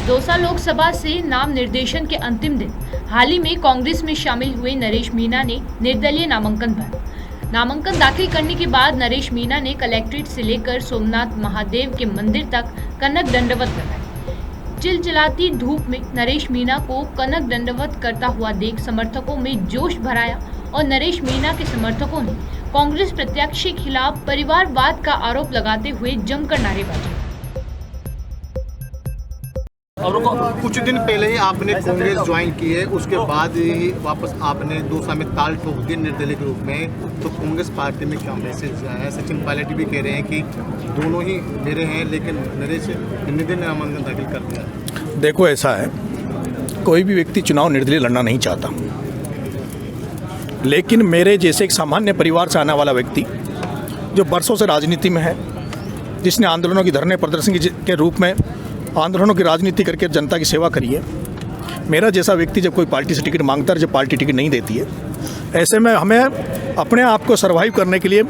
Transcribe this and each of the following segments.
दौसा लोकसभा से नाम निर्देशन के अंतिम दिन हाल ही में कांग्रेस में शामिल हुए नरेश मीणा ने निर्दलीय नामांकन भरा। नामांकन दाखिल करने के बाद नरेश मीणा ने कलेक्ट्रेट से लेकर सोमनाथ महादेव के मंदिर तक कनक दंडवत लगाई। चिलचिलाती धूप में नरेश मीणा को कनक दंडवत करता हुआ देख समर्थकों में जोश भराया और नरेश मीणा के समर्थकों ने कांग्रेस प्रत्याशी के खिलाफ परिवारवाद का आरोप लगाते हुए जमकर नारेबाजी। और कुछ दिन पहले ही आपने कांग्रेस ज्वाइन की है, उसके बाद ही वापस आपने दौसा में ताल ठोक दी निर्दलीय के रूप में। तो कांग्रेस पार्टी में क्या मैसेज आया है? सचिन पायलट भी कह रहे हैं कि दोनों ही मेरे हैं, लेकिन नरेश निर्दलीय नामांकन दाखिल कर दिया। देखो, ऐसा है, कोई भी व्यक्ति चुनाव निर्दलीय लड़ना नहीं चाहता, लेकिन मेरे जैसे एक सामान्य परिवार से आने वाला व्यक्ति जो बरसों से राजनीति में है, जिसने आंदोलनों की धरने प्रदर्शन के रूप में आंदोलनों की राजनीति करके जनता की सेवा करी है, मेरा जैसा व्यक्ति जब कोई पार्टी से टिकट मांगता है, जब पार्टी टिकट नहीं देती है, ऐसे में हमें अपने आप को सर्वाइव करने के लिए,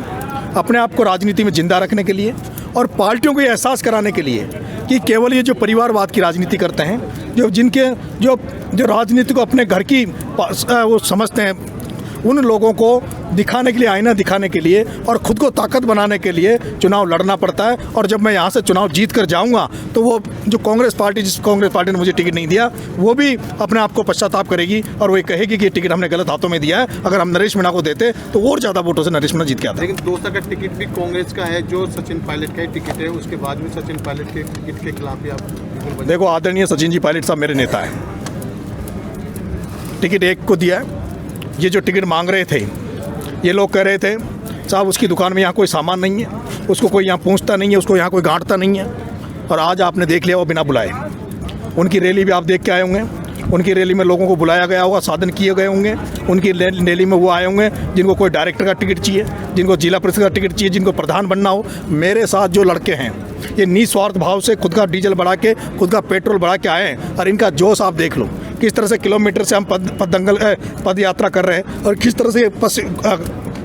अपने आप को राजनीति में जिंदा रखने के लिए और पार्टियों को ये एहसास कराने के लिए कि केवल ये जो परिवारवाद की राजनीति करते हैं, जो राजनीति को अपने घर की वो समझते हैं, उन लोगों को दिखाने के लिए, आईना दिखाने के लिए और ख़ुद को ताकत बनाने के लिए चुनाव लड़ना पड़ता है। और जब मैं यहाँ से चुनाव जीत कर जाऊँगा तो वो जो कांग्रेस पार्टी ने मुझे टिकट नहीं दिया, वो भी अपने आप को पश्चाताप करेगी और वो कहेगी कि ये टिकट हमने गलत हाथों में दिया है। अगर हम नरेश मीणा को देते तो और ज़्यादा वोटों से नरेश मीणा जीत के आता। लेकिन दौसा का टिकट भी कांग्रेस का है, जो सचिन पायलट का ही टिकट है, उसके बाद भी सचिन पायलट के टिकट के खिलाफ ही आप देखो, आदरणीय सचिन जी पायलट साहब मेरे नेता है, टिकट एक को दिया है। ये जो टिकट मांग रहे थे, ये लोग कह रहे थे साहब उसकी दुकान में यहाँ कोई सामान नहीं है, उसको कोई यहाँ पूछता नहीं है, उसको यहाँ कोई गांठता नहीं है। और आज आपने देख लिया वो बिना बुलाए, उनकी रैली भी आप देख के आए होंगे, उनकी रैली में लोगों को बुलाया गया होगा, साधन किए गए होंगे। उनकी रैली में वो आए होंगे जिनको कोई डायरेक्टर का टिकट चाहिए, जिनको जिला परिषद का टिकट चाहिए, जिनको प्रधान बनना हो। मेरे साथ जो लड़के हैं ये निस्वार्थ भाव से खुद का डीजल बढ़ा के, खुद का पेट्रोल बढ़ा के आए हैं। और इनका जोश आप देख लो, किस तरह से किलोमीटर से हम पद यात्रा कर रहे हैं और किस तरह से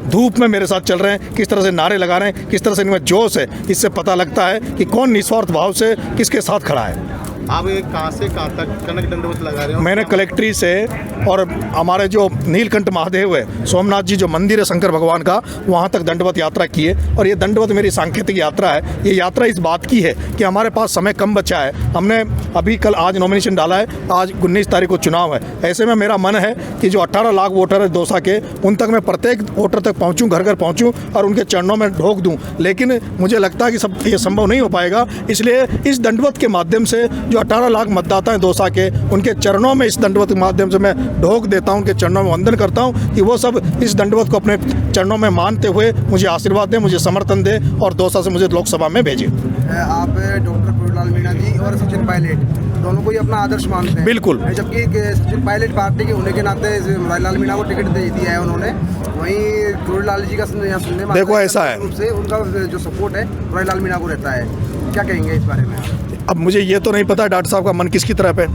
धूप में मेरे साथ चल रहे हैं, किस तरह से नारे लगा रहे हैं, किस तरह से इनमें जोश है। इससे पता लगता है कि कौन निस्वार्थ भाव से किसके साथ खड़ा है। आप कहाँ से कहाँ तक कनक दंडवत लगा रहे हो? मैंने कलेक्ट्री से और हमारे जो नीलकंठ महादेव है, सोमनाथ जी जो मंदिर है शंकर भगवान का, वहाँ तक दंडवत यात्रा की है। और ये दंडवत मेरी सांकेतिक यात्रा है। ये यात्रा इस बात की है कि हमारे पास समय कम बचा है। हमने अभी आज नॉमिनेशन डाला है, आज 19 तारीख को चुनाव है। ऐसे में मेरा मन है कि जो 18 लाख वोटर है दौसा के, उन तक मैं प्रत्येक वोटर तक पहुँचूँ, घर घर पहुँचूँ और उनके चरणों में ढोक दूँ। लेकिन मुझे लगता है कि ये संभव नहीं हो पाएगा। इसलिए इस दंडवत के माध्यम से जो 18 लाख मतदाता हैं दौसा के, उनके चरणों में इस दंडवत के माध्यम से मैं ढोक देता हूं, उनके चरणों में वंदन करता हूं कि वो सब इस दंडवत को अपने चरणों में मानते हुए मुझे आशीर्वाद दें, मुझे समर्थन दें और दौसा से मुझे लोकसभा में भेजें। आप डॉक्टर किरोड़ीलाल मीणा जी और सचिन पायलट दोनों को ही अपना आदर्श मानते हैं। बिल्कुल। जबकि सचिन पायलट पार्टी के होने के नाते किरोड़ीलाल मीणा को टिकट दे दिया है उन्होंने, वहीं किरोड़ीलाल जी का सुनने में देखो ऐसा है, उनका जो सपोर्ट है किरोड़ीलाल मीणा को रहता है। क्या कहेंगे इस बारे में? अब मुझे ये तो नहीं पता डॉक्टर साहब का मन किसकी तरफ है।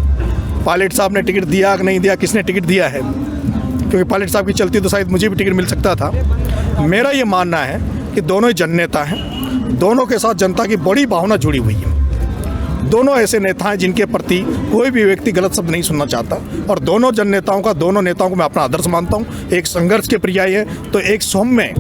पायलट साहब ने टिकट दिया कि नहीं दिया, किसने टिकट दिया है, क्योंकि पायलट साहब की चलती तो शायद मुझे भी टिकट मिल सकता था। मेरा ये मानना है कि दोनों ही जननेता हैं, दोनों के साथ जनता की बड़ी भावना जुड़ी हुई है। दोनों ऐसे नेता हैं जिनके प्रति कोई भी व्यक्ति गलत शब्द नहीं सुनना चाहता। और दोनों नेताओं को मैं अपना आदर्श मानता हूँ। एक संघर्ष के पर्यायी है तो एक सौम्य,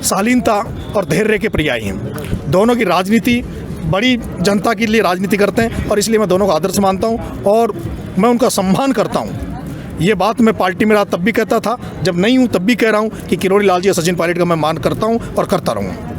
शालीनता और धैर्य के पर्यायी हैं। दोनों की राजनीति, बड़ी जनता के लिए राजनीति करते हैं और इसलिए मैं दोनों का आदर्श मानता हूं और मैं उनका सम्मान करता हूं। ये बात मैं पार्टी में रहा तब भी कहता था, जब नहीं हूं तब भी कह रहा हूं कि किरोड़ीलाल जी और सचिन पायलट का मैं मान करता हूं और करता रहूँगा।